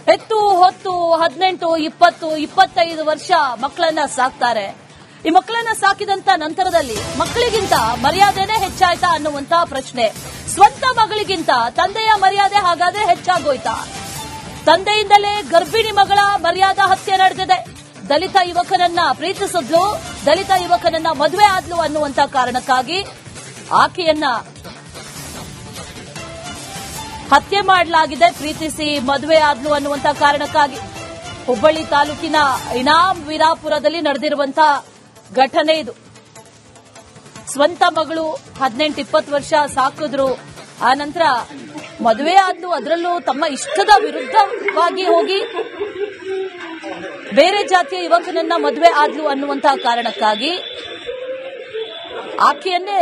ಹೆತ್ತು ಹೊತ್ತು 18, 20, 25 ವರ್ಷ ಮಕ್ಕಳನ್ನ ಸಾಕ್ತಾರೆ. ಈ ಮಕ್ಕಳನ್ನ ಸಾಕಿದಂತ ನಂತರದಲ್ಲಿ ಮಕ್ಕಳಿಗಿಂತ ಮರ್ಯಾದೆನೇ ಹೆಚ್ಚಾಯ್ತಾ ಅನ್ನುವಂತ ಪ್ರಶ್ನೆ. ಸ್ವಂತ ಮಗಳಿಗಿಂತ ತಂದೆಯ ಮರ್ಯಾದೆ ಹಾಗಾದ್ರೆ ಹೆಚ್ಚಾಗೋಯ್ತಾ? ತಂದೆಯಿಂದಲೇ ಗರ್ಭಿಣಿ ಮಗಳ ಮರ್ಯಾದಾ ಹತ್ಯೆ ನಡೆದಿದೆ. ದಲಿತ ಯುವಕನನ್ನ ಪ್ರೀತಿಸಿದ್ಲು, ದಲಿತ ಯುವಕನನ್ನ ಮದುವೆ ಆದ್ಲು ಅನ್ನುವಂತ ಕಾರಣಕ್ಕಾಗಿ ಆಕೆಯನ್ನ ಹತ್ಯೆ ಮಾಡಲಾಗಿದೆ. ಪ್ರೀತಿಸಿ ಮದುವೆ ಆದ್ಲು ಅನ್ನುವಂತ ಕಾರಣಕ್ಕಾಗಿ ಹುಬ್ಬಳ್ಳಿ ತಾಲೂಕಿನ ಇನಾಮ್ ವೀರಾಪುರದಲ್ಲಿ ನಡೆದಿರುವಂತಹ ಘಟನೆ ಇದು. ಸ್ವಂತ ಮಗಳು 18-20 ವರ್ಷ ಸಾಕಿದ್ರು, ಆ ನಂತರ ಮದುವೆ ಆದ್ಲು. ಅದರಲ್ಲೂ ತಮ್ಮ ಇಷ್ಟದ ವಿರುದ್ಧವಾಗಿ ಹೋಗಿ ಬೇರೆ ಜಾತಿಯ ಯುವಕನನ್ನ ಮದುವೆ ಆದ್ಲು ಅನ್ನುವಂತಹ ಕಾರಣಕ್ಕಾಗಿ ಆಕೆಯನ್ನೇ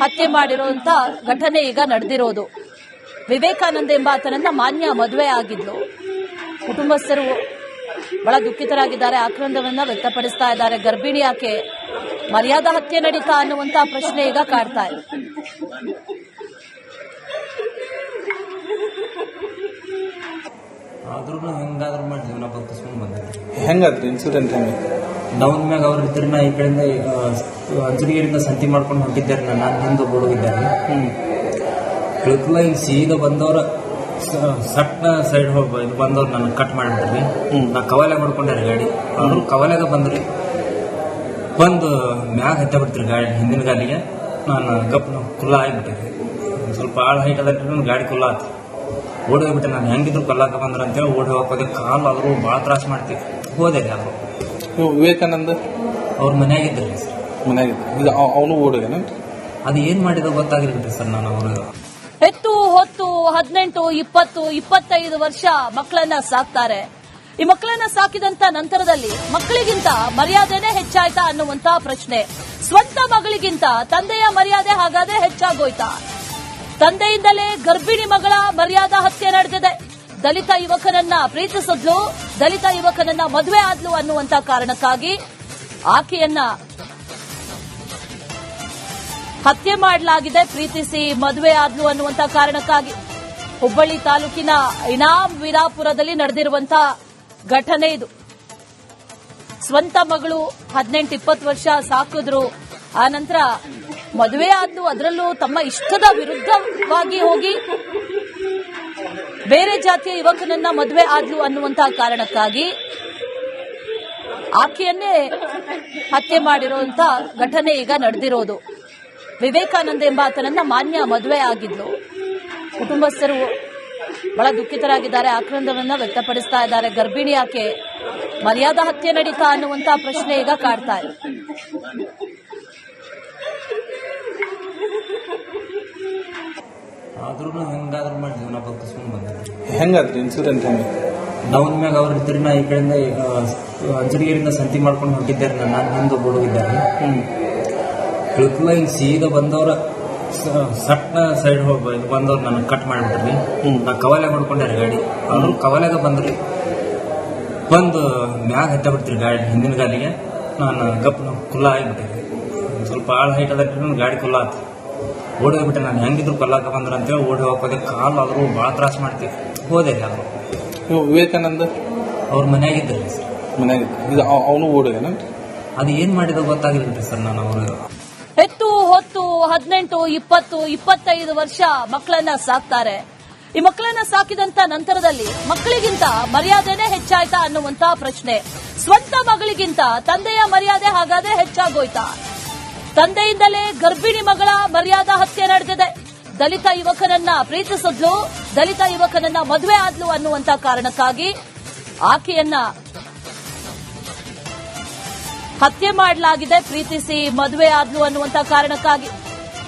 ಹತ್ಯೆ ಮಾಡಿರುವಂತಹ ಘಟನೆ ಈಗ ನಡೆದಿರೋದು. ವಿವೇಕಾನಂದ ಎಂಬಾತನನ್ನ ಮಾನ್ಯ ಮದುವೆ ಆಗಿದ್ಲು. ಕುಟುಂಬಸ್ಥರು ಬಹಳ ದುಃಖಿತರಾಗಿದ್ದಾರೆ, ಆಕ್ರಂದವನ್ನ ವ್ಯಕ್ತಪಡಿಸ್ತಾ ಇದ್ದಾರೆ. ಗರ್ಭಿಣಿ ಆಕೆ ಮರ್ಯಾದಾ ಹತ್ಯೆ ನಡೀತಾ ಅನ್ನುವಂತಹ ಪ್ರಶ್ನೆ ಈಗ ಕಾಡ್ತಾ ಇದೆ. ಆದ್ರೂ ಹೆಂಗಾದ್ರೂ ಮಾಡಿ ಜೀವನ ಬದುಕಿಸ್ಕೊಂಡು ಬಂದಿದ್ದೆ. ಹೆಂಗಾದ್ರಿ ಇನ್ಸಿಡೆಂಟ್? ಡೌನ್ ಮ್ಯಾಗ ಅವ್ರ ಇದ್ರಿ ನಾ ಈ ಕಡೆಯಿಂದ ಅಂಜನಗಿರಿಂದ ಸಂತಿ ಮಾಡ್ಕೊಂಡು ಹೊಂಟಿದ್ದಾರೆ. ನಾನು ಹಿಂದೆ ಬೋಡೋಗಿದ್ದಾರೆ. ಇಳಕಲ್ಲ ಈಗ ಸೀದಾ ಬಂದವ್ರ ಸಟ್ನ ಸೈಡ್ ಹೋಗಿ ಇದು ಬಂದವ್ರು ನನ್ನ ಕಟ್ ಮಾಡಿಬಿಟ್ರಿ. ನಾ ಕವಾಲೆ ಮಾಡ್ಕೊಂಡ್ರಿ ಗಾಡಿ. ಅವರು ಕವಾಲೆಗ ಬಂದ್ರಿ, ಬಂದು ಮ್ಯಾಗ ಹತ್ತ ಬಿಡ್ತೀರಿ ಗಾಡಿ ಹಿಂದಿನ ಗಾಲಿಗೆ. ನಾನು ಗಪ್ ಕುಲ್ಲ ಆಗಿಬಿಟ್ಟಿದ್ದೆ. ಸ್ವಲ್ಪ ಆಳ ಹೈಟ್ ಅದ ಗಾಡಿ ಕುಲ್ಲ ಆಯ್ತು. ಓಡಿ ಹೋಗ್ಬಿಟ್ಟೆ. ನಾನು ಹೆಂಗಿದ್ರು ಕೊಲ್ಲಾಕ ಬಂದ್ರ ಅಂತೇಳಿ ಓಡಿ ಹೋಗೋದೆ. ಕಾಲು ಆದ್ರೂ ಭಾಳ ತ್ರಾಸ ಮಾಡ್ತೀವಿ. ಹೋದೆ ಅದು. ವಿವೇಕಾನಂದ ಅವ್ರ ಮನ್ಯಾಗಿದ್ರಿ ಸರ್. ಮನ್ಯಾಗಿದ್ದ ಅವನು ಓಡಿಗೇನ? ಅದು ಏನ್ ಮಾಡಿದ ಗೊತ್ತಾಗಿರ್ಬಿಟ್ರಿ ಸರ್. ನಾನು ಅವರು ಹೆತ್ತು ಹೊತ್ತು 18, 20, 25 ವರ್ಷ ಮಕ್ಕಳನ್ನ ಸಾಕ್ತಾರೆ. ಈ ಮಕ್ಕಳನ್ನ ಸಾಕಿದಂತ ನಂತರದಲ್ಲಿ ಮಕ್ಕಳಿಗಿಂತ ಮರ್ಯಾದೆನೇ ಹೆಚ್ಚಾಯ್ತಾ ಅನ್ನುವಂತ ಪ್ರಶ್ನೆ. ಸ್ವಂತ ಮಗಳಿಗಿಂತ ತಂದೆಯ ಮರ್ಯಾದೆ ಹಾಗಾದ್ರೆ ಹೆಚ್ಚಾಗೋಯ್ತಾ? ತಂದೆಯಿಂದಲೇ ಗರ್ಭಿಣಿ ಮಗಳ ಮರ್ಯಾದಾ ಹತ್ಯೆ ನಡೆದಿದೆ. ದಲಿತ ಯುವಕನನ್ನ ಪ್ರೀತಿಸಿದ್ಲು, ದಲಿತ ಯುವಕನನ್ನ ಮದುವೆ ಆದ್ಲು ಅನ್ನುವಂತ ಕಾರಣಕ್ಕಾಗಿ ಆಕೆಯನ್ನ ಹತ್ಯೆ ಮಾಡಲಾಗಿದೆ. ಪ್ರೀತಿಸಿ ಮದುವೆ ಆದ್ಲು ಅನ್ನುವಂತ ಕಾರಣಕ್ಕಾಗಿ ಹುಬ್ಬಳ್ಳಿ ತಾಲೂಕಿನ ಇನಾಮ್ ವೀರಾಪುರದಲ್ಲಿ ನಡೆದಿರುವಂತಹ ಘಟನೆ ಇದು. ಸ್ವಂತ ಮಗಳು 18-20 ವರ್ಷ ಸಾಕಿದ್ರು, ಆ ನಂತರ ಮದುವೆ ಆದ್ಲು. ಅದರಲ್ಲೂ ತಮ್ಮ ಇಷ್ಟದ ವಿರುದ್ಧವಾಗಿ ಹೋಗಿ ಬೇರೆ ಜಾತಿಯ ಯುವಕನನ್ನ ಮದುವೆ ಆದ್ಲು ಅನ್ನುವಂತಹ ಕಾರಣಕ್ಕಾಗಿ ಆಕೆಯನ್ನೇ ಹತ್ಯೆ ಮಾಡಿರುವಂತಹ ಘಟನೆ ಈಗ ನಡೆದಿರೋದು. ವಿವೇಕಾನಂದ ಎಂಬಾತನನ್ನ ಮಾನ್ಯ ಮದುವೆ ಆಗಿದ್ಲು. ಕುಟುಂಬಸ್ಥರು ಬಹಳ ದುಃಖಿತರಾಗಿದ್ದಾರೆ, ಆಕ್ರಂದವನ್ನ ವ್ಯಕ್ತಪಡಿಸ್ತಾ ಇದ್ದಾರೆ. ಗರ್ಭಿಣಿ ಆಕೆ ಮರ್ಯಾದಾ ಹತ್ಯೆ ನಡೀತಾ ಅನ್ನುವಂತಹ ಪ್ರಶ್ನೆ ಈಗ ಕಾಡ್ತಾ ಇದೆ. ಆದ್ರೂ ಹೆಂಗಾದ್ರೂ ಮಾಡಿ ಜೀವನ ಬದುಕಿಸ್ಕೊಂಡು ಬಂದಿದ್ದೆ. ಹೆಂಗಾದ್ರಿ ಇನ್ಸಿಡೆಂಟ್? ಡೌನ್ ಮ್ಯಾಗ ಅವ್ರ ಇದ್ರಿ ನಾ ಈ ಕಡೆಯಿಂದ ಅಂಜನಗಿರಿಂದ ಸಂತಿ ಮಾಡ್ಕೊಂಡು ಹೊಂಟಿದ್ದಾರೆ. ನಾನು ಹಿಂದೆ ಬೋಡೋಗಿದ್ದಾರೆ. ಇಳಕಲ್ಲ ಈಗ ಸೀದಾ ಬಂದವ್ರ ಸಟ್ನ ಸೈಡ್ ಹೋಗಿ ಇದು ಬಂದವ್ರು ನನ್ನ ಕಟ್ ಮಾಡಿಬಿಟ್ರಿ. ನಾ ಕವಾಲೆ ಮಾಡ್ಕೊಂಡ್ರಿ ಗಾಡಿ. ಅವರು ಕವಾಲೆಗ ಬಂದ್ರಿ, ಬಂದು ಮ್ಯಾಗ ಹತ್ತ ಬಿಡ್ತೀರಿ ಗಾಡಿ ಹಿಂದಿನ ಗಾಲಿಗೆ. ನಾನು ಗಪ್ ಕುಲ್ಲ ಆಗಿಬಿಟ್ಟಿದ್ದೆ. ಸ್ವಲ್ಪ ಆಳ ಹೈಟ್ ಅದ ಗಾಡಿ ಕುಲ್ಲ ಆಯ್ತು. ಓಡಿ ಹೋಗ್ಬಿಟ್ಟೆ. ನಾನು ಹೆಂಗಿದ್ರು ಕೊಲ್ಲಾಕ ಬಂದ್ರ ಅಂತೇಳಿ ಓಡಿ ಹೋಗೋದೆ. ಕಾಲು ಆದ್ರೂ ಭಾಳ ತ್ರಾಸ ಮಾಡ್ತೀವಿ. ಹೋದೆ ಅದು. ವಿವೇಕಾನಂದ ಅವ್ರ ಮನ್ಯಾಗಿದ್ರಿ ಸರ್. ಮನ್ಯಾಗಿದ್ದ ಅವನು ಓಡಿಗೇನ? ಅದು ಏನ್ ಮಾಡಿದ ಗೊತ್ತಾಗಿರ್ಬಿಟ್ರಿ ಸರ್. ನಾನು ಅವರು ಹೆತ್ತು ಹೊತ್ತು 18, 20, 25 ವರ್ಷ ಮಕ್ಕಳನ್ನ ಸಾಕ್ತಾರೆ. ಈ ಮಕ್ಕಳನ್ನ ಸಾಕಿದಂತ ನಂತರದಲ್ಲಿ ಮಕ್ಕಳಿಗಿಂತ ಮರ್ಯಾದೆನೇ ಹೆಚ್ಚಾಯ್ತಾ ಅನ್ನುವಂತ ಪ್ರಶ್ನೆ. ಸ್ವಂತ ಮಗಳಿಗಿಂತ ತಂದೆಯ ಮರ್ಯಾದೆ ಹಾಗಾದ್ರೆ ಹೆಚ್ಚಾಗೋಯ್ತಾ? ತಂದೆಯಿಂದಲೇ ಗರ್ಭಿಣಿ ಮಗಳ ಮರ್ಯಾದಾ ಹತ್ಯೆ ನಡೆದಿದೆ. ದಲಿತ ಯುವಕನನ್ನ ಪ್ರೀತಿಸಿದ್ಲು, ದಲಿತ ಯುವಕನನ್ನ ಮದುವೆ ಆದ್ಲು ಅನ್ನುವಂತ ಕಾರಣಕ್ಕಾಗಿ ಆಕೆಯನ್ನ ಹತ್ಯೆ ಮಾಡಲಾಗಿದೆ. ಪ್ರೀತಿಸಿ ಮದುವೆ ಆದ್ಲು ಅನ್ನುವಂತ ಕಾರಣಕ್ಕಾಗಿ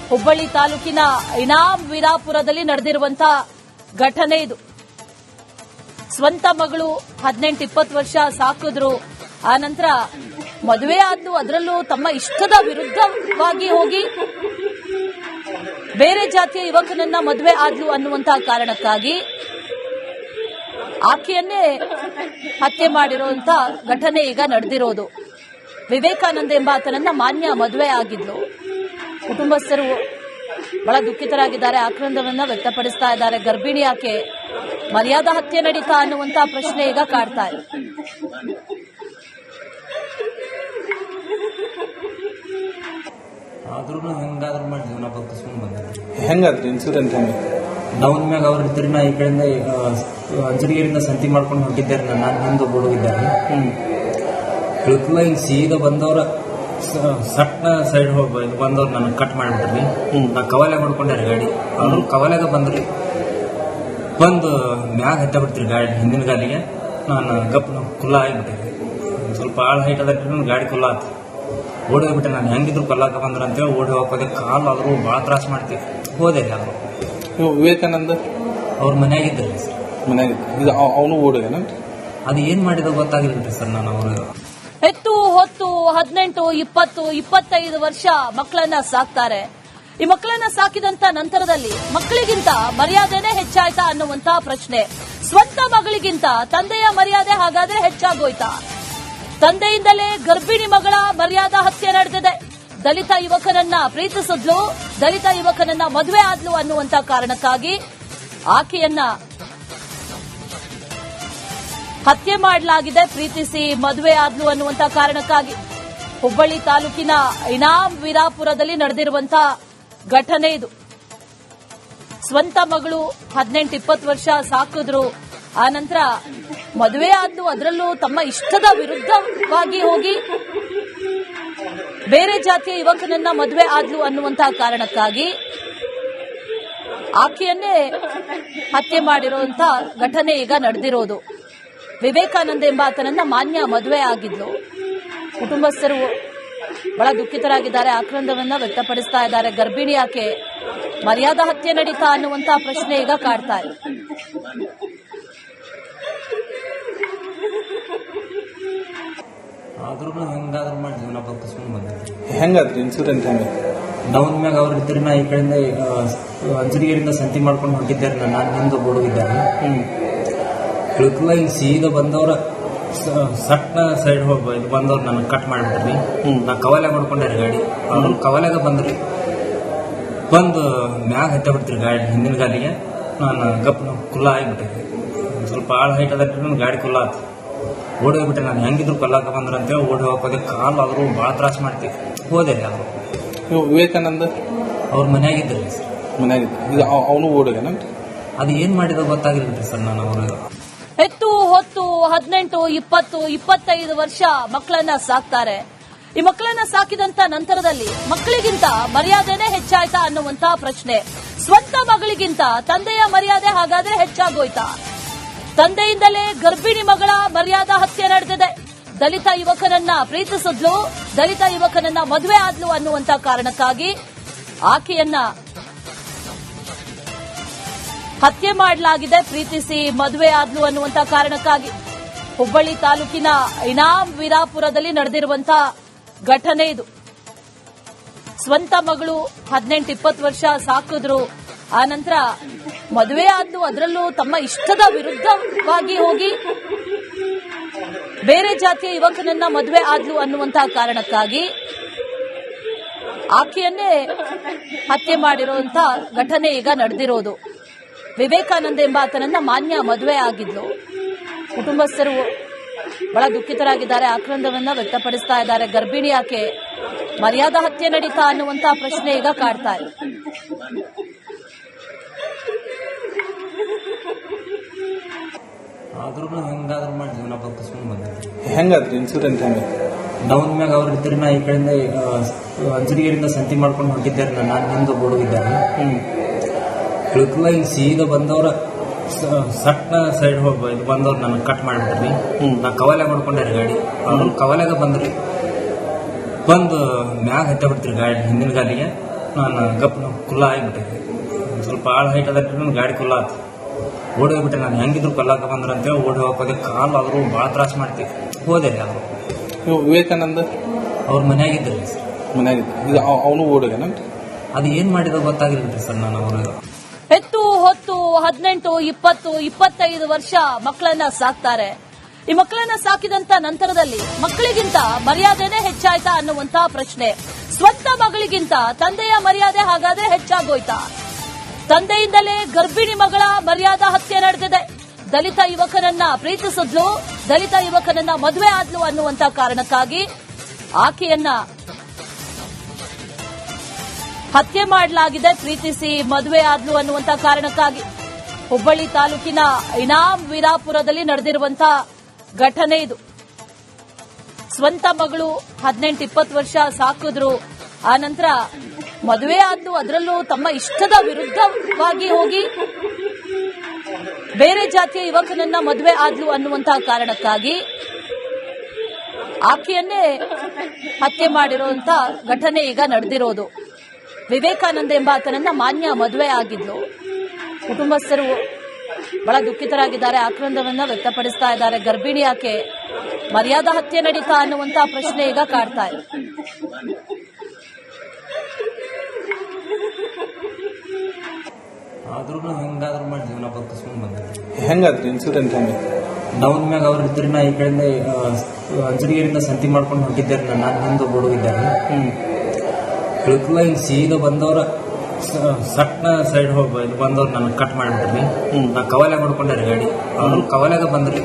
ಹುಬ್ಬಳ್ಳಿ ತಾಲೂಕಿನ ಇನಾಮ್ ವೀರಾಪುರದಲ್ಲಿ ನಡೆದಿರುವಂತಹ ಘಟನೆ ಇದು. ಸ್ವಂತ ಮಗಳು 18-20 ವರ್ಷ ಸಾಕಿದ್ರು, ಆ ನಂತರ ಮದುವೆ ಆದ್ಲು. ಅದರಲ್ಲೂ ತಮ್ಮ ಇಷ್ಟದ ವಿರುದ್ಧವಾಗಿ ಹೋಗಿ ಬೇರೆ ಜಾತಿಯ ಯುವಕನನ್ನ ಮದುವೆ ಆದ್ಲು ಅನ್ನುವಂತಹ ಕಾರಣಕ್ಕಾಗಿ ಆಕೆಯನ್ನೇ ಹತ್ಯೆ ಮಾಡಿರುವಂತಹ ಘಟನೆ ಈಗ ನಡೆದಿರೋದು. ವಿವೇಕಾನಂದ ಎಂಬಾತನನ್ನ ಮಾನ್ಯ ಮದುವೆ ಆಗಿದ್ಲು. ಕುಟುಂಬಸ್ಥರು ಬಹಳ ದುಃಖಿತರಾಗಿದ್ದಾರೆ, ಆಕ್ರಂದವನ್ನ ವ್ಯಕ್ತಪಡಿಸ್ತಾ ಇದ್ದಾರೆ. ಗರ್ಭಿಣಿ ಆಕೆ, ಮರ್ಯಾದಾ ಹತ್ಯೆ ನಡೀತಾ ಅನ್ನುವಂತ ಪ್ರಶ್ನೆ ಈಗ ಕಾಡ್ತಾ ಇದೆ. ಆದ್ರೂ ಹೆಂಗಾದ್ರೂ ಮಾಡಿ ಜೀವನ ಬದುಕಿಸ್ಕೊಂಡು ಬಂದಿದ್ದೆ. ಹೆಂಗಾದ್ರಿ ಇನ್ಸಿಡೆಂಟ್ ಹೆಂಗೆ? ಡೌನ್ ಮ್ಯಾಗ ಅವ್ರ ತಿರ್ನ ಈ ಕಡೆಯಿಂದ ಅಂಜನಗಿರಿಯಿಂದ ಸಂತಿ ಮಾಡ್ಕೊಂಡು ಹೊಂಟಿದ್ದಾರೆ. ನಾನು ಹಿಂದೆ ಹುಡುಗಿದ್ದಾರೆ. ಇಳಕಲ್ಲ ಹಿಂಗೆ ಸೀದಾ ಬಂದವ್ರ ಸಟ್ನ ಸೈಡ್ ಹೋಗಿ ಬಂದವ್ರು ನನಗೆ ಕಟ್ ಮಾಡಿಬಿಟ್ರಿ. ನಾ ಕವಲೆ ಮಾಡ್ಕೊಂಡ್ಯಾರ ಗಾಡಿ. ಅವರು ಕವಲೆಗ ಬಂದ್ರಿ, ಬಂದು ಮ್ಯಾಗ ಹತ್ತ ಬಿಡ್ತೀರಿ ಗಾಡಿ ಹಿಂದಿನ ಗಾಲಿಗೆ. ನಾನು ಗಪ್ ಕುಲ್ಲ ಆಗಿಬಿಟ್ಟಿದ್ದೆ. ಸ್ವಲ್ಪ ಆಳ ಹೈಟ್ ಅದ ಗಾಡಿ ಕುಲ್ಲ ಆತು. ಓಡಿ ಹೋಗ್ಬಿಟ್ಟೆ. ನಾನು ಹೆಂಗಿದ್ರು ಕೊಲ್ಲಾಕ ಬಂದ್ರ ಅಂತೇಳಿ ಓಡಿ ಹೋಗೋದೆ. ಕಾಲು ಆದರೂ ಭಾಳ ತ್ರಾಸ ಮಾಡ್ತೀವಿ. ಹೋದೆ ರೀ ಅವರು. ವಿವೇಕಾನಂದ ಅವ್ರ ಮನೆಯಾಗಿದ್ದರು ಸರ್. ಮನೆಯಾಗಿದ್ದ ಅವನು ಓಡಿಗೇನ? ಅದು ಏನ್ ಮಾಡಿದ ಗೊತ್ತಾಗಿಲ್ರಿ ಸರ್. ನಾನು ಅವರು ಹೆತ್ತು ಹೊತ್ತು 18, 20, 25 ವರ್ಷ ಮಕ್ಕಳನ್ನ ಸಾಕ್ತಾರೆ. ಈ ಮಕ್ಕಳನ್ನ ಸಾಕಿದಂತ ನಂತರದಲ್ಲಿ ಮಕ್ಕಳಿಗಿಂತ ಮರ್ಯಾದೆನೇ ಹೆಚ್ಚಾಯ್ತಾ ಅನ್ನುವಂತ ಪ್ರಶ್ನೆ. ಸ್ವಂತ ಮಗಳಿಗಿಂತ ತಂದೆಯ ಮರ್ಯಾದೆ ಹಾಗಾದ್ರೆ ಹೆಚ್ಚಾಗೋಯ್ತಾ? ತಂದೆಯಿಂದಲೇ ಗರ್ಭಿಣಿ ಮಗಳ ಮರ್ಯಾದಾ ಹತ್ಯೆ ನಡೆದಿದೆ. ದಲಿತ ಯುವಕನನ್ನ ಪ್ರೀತಿಸಿದ್ಲು, ದಲಿತ ಯುವಕನನ್ನ ಮದುವೆ ಆದ್ಲು ಅನ್ನುವಂತ ಕಾರಣಕ್ಕಾಗಿ ಆಕೆಯನ್ನ ಹತ್ಯೆ ಮಾಡಲಾಗಿದೆ. ಪ್ರೀತಿಸಿ ಮದುವೆ ಆದ್ಲು ಅನ್ನುವಂತ ಕಾರಣಕ್ಕಾಗಿ ಹುಬ್ಬಳ್ಳಿ ತಾಲೂಕಿನ ಇನಾಮ್ ವೀರಾಪುರದಲ್ಲಿ ನಡೆದಿರುವಂತಹ ಘಟನೆ ಇದು. ಸ್ವಂತ ಮಗಳು 18-20 ವರ್ಷ ಸಾಕಿದ್ರು. ಆ ನಂತರ ಮದುವೆ ಆದ್ಲು, ಅದರಲ್ಲೂ ತಮ್ಮ ಇಷ್ಟದ ವಿರುದ್ಧವಾಗಿ ಹೋಗಿ ಬೇರೆ ಜಾತಿಯ ಯುವಕನನ್ನ ಮದುವೆ ಆದ್ಲು ಅನ್ನುವಂತಹ ಕಾರಣಕ್ಕಾಗಿ ಆಕೆಯನ್ನೇ ಹತ್ಯೆ ಮಾಡಿರುವಂತಹ ಘಟನೆ ಈಗ ನಡೆದಿರೋದು. ವಿವೇಕಾನಂದ ಎಂಬ ಆತನನ್ನ ಮಾನ್ಯ ಮದುವೆ ಆಗಿದ್ಲು. ಕುಟುಂಬಸ್ಥರು ಬಹಳ ದುಃಖಿತರಾಗಿದ್ದಾರೆ, ಆಕ್ರಂದವನ್ನ ವ್ಯಕ್ತಪಡಿಸ್ತಾ ಇದ್ದಾರೆ. ಗರ್ಭಿಣಿ ಆಕೆ, ಮರ್ಯಾದಾ ಹತ್ಯೆ ನಡೀತಾ ಅನ್ನುವಂತಹ ಪ್ರಶ್ನೆ ಈಗ ಕಾಡ್ತಾ ಇದೆ. ಆದ್ರೂ ಹೆಂಗಾದ್ರೂ ಮಾಡಿ ಜೀವನ ಬದುಕಿಸ್ಕೊಂಡು ಬಂದಿದ್ದೆ. ಹೆಂಗಾದ್ರಿ ಇನ್ಸಿಡೆಂಟ್ ಹೆಂಗೆ? ಡೌನ್ ಮ್ಯಾಗ ಅವ್ರ ತಿರ್ನ ಈ ಕಡೆಯಿಂದ ಅಂಜನಗಿರಿಯಿಂದ ಸಂತಿ ಮಾಡ್ಕೊಂಡು ಹೊಂಟಿದ್ದಾರೆ. ನಾನು ಹಿಂದೆ ಹುಡುಗಿದ್ದಾರೆ. ಇಳಕಲ್ಲ ಹಿಂಗೆ ಸೀದಾ ಬಂದವ್ರ ಸಟ್ನ ಸೈಡ್ ಹೋಗಿ ಬಂದವ್ರು ನನಗೆ ಕಟ್ ಮಾಡಿಬಿಟ್ರಿ. ನಾ ಕವಲೆ ಮಾಡ್ಕೊಂಡ್ಯಾರ ಗಾಡಿ. ಅವರು ಕವಲೆಗ ಬಂದ್ರಿ, ಬಂದು ಮ್ಯಾಗ ಹತ್ತ ಬಿಡ್ತೀರಿ ಗಾಡಿ ಹಿಂದಿನ ಗಾಲಿಗೆ. ನಾನು ಗಪ್ ಕುಲ್ಲ ಆಗಿಬಿಟ್ಟಿದ್ದೆ. ಸ್ವಲ್ಪ ಆಳ ಹೈಟ್ ಅದ ಗಾಡಿ ಕುಲ್ಲ ಆತು. ಓಡಿ ಹೋಗ್ಬಿಟ್ಟೆ. ನಾನು ಹೆಂಗಿದ್ರು ಕೊಲ್ಲಾಕ ಬಂದ್ರ ಅಂತೇಳಿ ಓಡಿ ಹೋಗೋದೆ. ಕಾಲು ಆದರೂ ಭಾಳ ತ್ರಾಸ ಮಾಡ್ತೀವಿ. ಹೋದೆ ರೀ ಅವರು. ವಿವೇಕಾನಂದ ಅವ್ರ ಮನೆಯಾಗಿದ್ದರು ಸರ್. ಮನೆಯಾಗಿದ್ದ ಅವನು ಓಡಿಗೇನ? ಅದು ಏನ್ ಮಾಡಿದ ಗೊತ್ತಾಗಿಲ್ರಿ ಸರ್. ನಾನು ಅವರು ಹೆತ್ತು ಹೊತ್ತು 18, 20, 25 ವರ್ಷ ಮಕ್ಕಳನ್ನ ಸಾಕ್ತಾರೆ. ಈ ಮಕ್ಕಳನ್ನ ಸಾಕಿದಂತ ನಂತರದಲ್ಲಿ ಮಕ್ಕಳಿಗಿಂತ ಮರ್ಯಾದೆನೇ ಹೆಚ್ಚಾಯ್ತಾ ಅನ್ನುವಂತ ಪ್ರಶ್ನೆ. ಸ್ವಂತ ಮಗಳಿಗಿಂತ ತಂದೆಯ ಮರ್ಯಾದೆ ಹಾಗಾದ್ರೆ ಹೆಚ್ಚಾಗೋಯ್ತಾ? ತಂದೆಯಿಂದಲೇ ಗರ್ಭಿಣಿ ಮಗಳ ಮರ್ಯಾದಾ ಹತ್ಯೆ ನಡೆದಿದೆ. ದಲಿತ ಯುವಕನನ್ನ ಪ್ರೀತಿಸಿದ್ಲು, ದಲಿತ ಯುವಕನನ್ನ ಮದುವೆ ಆದ್ಲು ಅನ್ನುವಂತ ಕಾರಣಕ್ಕಾಗಿ ಆಕೆಯನ್ನ ಹತ್ಯೆ ಮಾಡಲಾಗಿದೆ. ಪ್ರೀತಿಸಿ ಮದುವೆ ಆದ್ಲು ಅನ್ನುವಂತ ಕಾರಣಕ್ಕಾಗಿ ಹುಬ್ಬಳ್ಳಿ ತಾಲೂಕಿನ ಇನಾಮ್ ವೀರಾಪುರದಲ್ಲಿ ನಡೆದಿರುವಂತಹ ಘಟನೆ ಇದು. ಸ್ವಂತ ಮಗಳು 18-20 ವರ್ಷ ಸಾಕಿದ್ರು. ಆ ನಂತರ ಮದುವೆ ಆದ್ಲು, ಅದರಲ್ಲೂ ತಮ್ಮ ಇಷ್ಟದ ವಿರುದ್ಧವಾಗಿ ಹೋಗಿ ಬೇರೆ ಜಾತಿಯ ಯುವಕನನ್ನ ಮದುವೆ ಆದ್ಲು ಅನ್ನುವಂತಹ ಕಾರಣಕ್ಕಾಗಿ ಆಕೆಯನ್ನೇ ಹತ್ಯೆ ಮಾಡಿರುವಂತಹ ಘಟನೆ ಈಗ ನಡೆದಿರೋದು. ವಿವೇಕಾನಂದ ಎಂಬ ಆತನನ್ನ ಮಾನ್ಯ ಮದುವೆ ಆಗಿದ್ಲು. ಕುಟುಂಬಸ್ಥರು ಬಹಳ ದುಃಖಿತರಾಗಿದ್ದಾರೆ, ಆಕ್ರಂದವನ್ನ ವ್ಯಕ್ತಪಡಿಸ್ತಾ ಇದ್ದಾರೆ. ಗರ್ಭಿಣಿ ಆಕೆ, ಮರ್ಯಾದಾ ಹತ್ಯೆ ನಡೀತಾ ಅನ್ನುವಂತಹ ಪ್ರಶ್ನೆ ಈಗ ಕಾಡ್ತಾ ಇದೆ. ಆದ್ರೂ ಹೆಂಗಾದ್ರೂ ಮಾಡಿ ಜೀವನ ಬದುಕಿಸ್ಕೊಂಡು ಬಂದಿದ್ದೆ. ಹೆಂಗಾದ್ರಿ ಇನ್ಸಿಡೆಂಟ್ ಹೆಂಗೆ? ಡೌನ್ ಮ್ಯಾಗ ಅವ್ರ ತಿರ್ನ ಈ ಕಡೆಯಿಂದ ಅಂಜನಗಿರಿಯಿಂದ ಸಂತಿ ಮಾಡ್ಕೊಂಡು ಹೊಂಟಿದ್ದಾರೆ. ನಾನು ಹಿಂದೆ ಹುಡುಗಿದ್ದಾರೆ. ಇಳಕಲ್ಲ ಹಿಂಗೆ ಸೀದಾ ಬಂದವ್ರ ಸಟ್ನ ಸೈಡ್ ಹೋಗಿ ಬಂದವ್ರು ನನಗೆ ಕಟ್ ಮಾಡಿಬಿಟ್ರಿ. ನಾ ಕವಲೆ ಮಾಡ್ಕೊಂಡ್ಯಾರ ಗಾಡಿ. ಅವರು ಕವಲೆಗ ಬಂದ್ರಿ, ಬಂದು ಮ್ಯಾಗ ಹತ್ತ ಬಿಡ್ತೀರಿ ಗಾಡಿ ಹಿಂದಿನ ಗಾಲಿಗೆ. ನಾನು ಗಪ್ ಕುಲ್ಲ ಆಗಿಬಿಟ್ಟಿದ್ದೆ. ಸ್ವಲ್ಪ ಆಳ ಹೈಟ್ ಅದ ಗಾಡಿ ಕುಲ್ಲ ಆತು. ಓಡಿ ಹೋಗ್ಬಿಟ್ಟೆ. ನಾನು ಹೆಂಗಿದ್ರು ಕೊಲ್ಲಾಕ ಬಂದ್ರ ಅಂತೇಳಿ ಓಡಿ ಹೋಗೋದೆ. ಕಾಲು ಆದರೂ ಭಾಳ ತ್ರಾಸ ಮಾಡ್ತೀವಿ. ಹೋದೆ ರೀ ಅವರು. ವಿವೇಕಾನಂದ ಅವ್ರ ಮನೆಯಾಗಿದ್ದರು ಸರ್. ಮನೆಯಾಗಿದ್ದ ಅವನು ಓಡಿಗೇನ? ಅದು ಏನ್ ಮಾಡಿದ ಗೊತ್ತಾಗಿಲ್ರಿ ಸರ್. ನಾನು ಅವರು ಹೆತ್ತು ಹೊತ್ತು 18, 20, 25 ವರ್ಷ ಮಕ್ಕಳನ್ನ ಸಾಕ್ತಾರೆ. ಈ ಮಕ್ಕಳನ್ನ ಸಾಕಿದಂತ ನಂತರದಲ್ಲಿ ಮಕ್ಕಳಿಗಿಂತ ಮರ್ಯಾದೆನೇ ಹೆಚ್ಚಾಯ್ತಾ ಅನ್ನುವಂತ ಪ್ರಶ್ನೆ. ಸ್ವಂತ ಮಗಳಿಗಿಂತ ತಂದೆಯ ಮರ್ಯಾದೆ ಹಾಗಾದ್ರೆ ಹೆಚ್ಚಾಗೋಯ್ತಾ? ತಂದೆಯಿಂದಲೇ ಗರ್ಭಿಣಿ ಮಗಳ ಮರ್ಯಾದಾ ಹತ್ಯೆ ನಡೆದಿದೆ. ದಲಿತ ಯುವಕನನ್ನ ಪ್ರೀತಿಸಿದ್ಲು, ದಲಿತ ಯುವಕನನ್ನ ಮದುವೆ ಆದ್ಲು ಅನ್ನುವಂತ ಕಾರಣಕ್ಕಾಗಿ ಆಕೆಯನ್ನ ಹತ್ಯೆ ಮಾಡಲಾಗಿದೆ. ಪ್ರೀತಿಸಿ ಮದುವೆ ಆದ್ಲು ಅನ್ನುವಂತ ಕಾರಣಕ್ಕಾಗಿ ಹುಬ್ಬಳ್ಳಿ ತಾಲೂಕಿನ ಇನಾಮ್ ವೀರಾಪುರದಲ್ಲಿ ನಡೆದಿರುವಂತಹ ಘಟನೆ ಇದು. ಸ್ವಂತ ಮಗಳು 18-20 ವರ್ಷ ಸಾಕಿದ್ರು, ಆ ನಂತರ ಮದುವೆ ಆದ್ಲು, ಅದರಲ್ಲೂ ತಮ್ಮ ಇಷ್ಟದ ವಿರುದ್ಧವಾಗಿ ಹೋಗಿ ಬೇರೆ ಜಾತಿಯ ಯುವಕನನ್ನ ಮದುವೆ ಆದ್ಲು ಅನ್ನುವಂತಹ ಕಾರಣಕ್ಕಾಗಿ ಆಕೆಯನ್ನೇ ಹತ್ಯೆ ಮಾಡಿರುವಂತ ಘಟನೆ ಈಗ ನಡೆದಿರೋದು. ವಿವೇಕಾನಂದ ಎಂಬ ಆತನನ್ನ ಮಾನ್ಯ ಮದುವೆ ಆಗಿದ್ಲು. ಕುಟುಂಬಸ್ಥರು ಬಹಳ ದುಃಖಿತರಾಗಿದ್ದಾರೆ, ಆಕ್ರಂದವನ್ನ ವ್ಯಕ್ತಪಡಿಸ್ತಾ ಇದ್ದಾರೆ. ಗರ್ಭಿಣಿ ಆಕೆ ಮರ್ಯಾದಾ ಹತ್ಯೆ ನಡೀತಾ ಅನ್ನುವಂತ ಪ್ರಶ್ನೆ ಈಗ ಕಾಡ್ತಾ ಇದೆ. ಆದ್ರೂ ಹೆಂಗಾದ್ರೂ ಮಾಡಿ ಜೀವನ ಬದುಕಿಸ್ಕೊಂಡು ಬಂದಿದ್ವಿ. ಹೆಂಗಾದ್ರಿ ಇನ್ಸಿಡೆಂಟ್ ಹೆಂಗಿತ್ತು? ಡೌನ್ ಮ್ಯಾಗ ಅವ್ರ ಇದ್ರಿ ನಾ ಈ ಕಡೆಯಿಂದ ಅಂಜನಗಿರಿಯಿಂದ ಸಂತಿ ಮಾಡ್ಕೊಂಡು ಹೊಂಟಿದ್ದಾರೆ. ನಾನು ಹಿಂದೆ ಓಡೋಗಿದ್ದಾರೆ. ಇಳಕಲ್ಲ ಹಿಂಗೆ ಸೀದಾ ಬಂದವ್ರ ಸಟ್ನ ಸೈಡ್ ಹೋಗಿ ಬಂದವ್ರು ನನಗೆ ಕಟ್ ಮಾಡಿಬಿಟ್ರಿ. ನಾ ಕವಲ್ಯಾಗ ಹೊಡ್ಕೊಂಡ್ರಿ ಗಾಡಿ. ಅವರು ಕವಲ್ಯಾಗ ಬಂದ್ರಿ,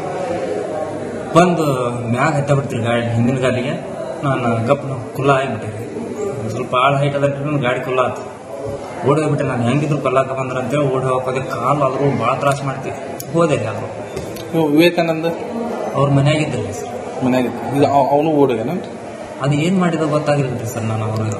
ಬಂದು ಮ್ಯಾಗ ಹತ್ತ ಬಿಡ್ತೀರಿ ಗಾಡಿ ಹಿಂದಿನ ಗಾಲಿಗೆ. ನಾನು ಗಪ್ ಕುಲ್ಲ ಆಗಿಬಿಟ್ಟಿರಿ. ಸ್ವಲ್ಪ ಆಳ ಹೈಟ್ ಅದ ಗಾಡಿ ಕುಲ್ಲ ಆಯ್ತು. ಓಡಿ ಹೋಗ್ಬಿಟ್ಟೆ. ನಾನು ಹೆಂಗಿದ್ರು ಕೊಲ್ಲಾಕ ಬಂದ್ರ ಅಂತೇಳಿ ಓಡಿ ಹೋಗೋದೇ ಕಾಲು ಆದ್ರೂ ಭಾಳ ತ್ರಾಸ ಮಾಡ್ತೀವಿ. ಹೋದೆ ರೀ ಆದ್ರು. ವಿವೇಕಾನಂದ ಅವ್ರ ಮನ್ಯಾಗಿದ್ರಿ ಸರ್. ಮನ್ಯಾಗಿತ್ತು. ಈಗ ಅವನು ಓಡಿಗನ? ಅದು ಏನ್ ಮಾಡಿದ ಗೊತ್ತಾಗಿಲ್ರಿ ಸರ್. ನಾನು ಅವ್ರಿಗೆ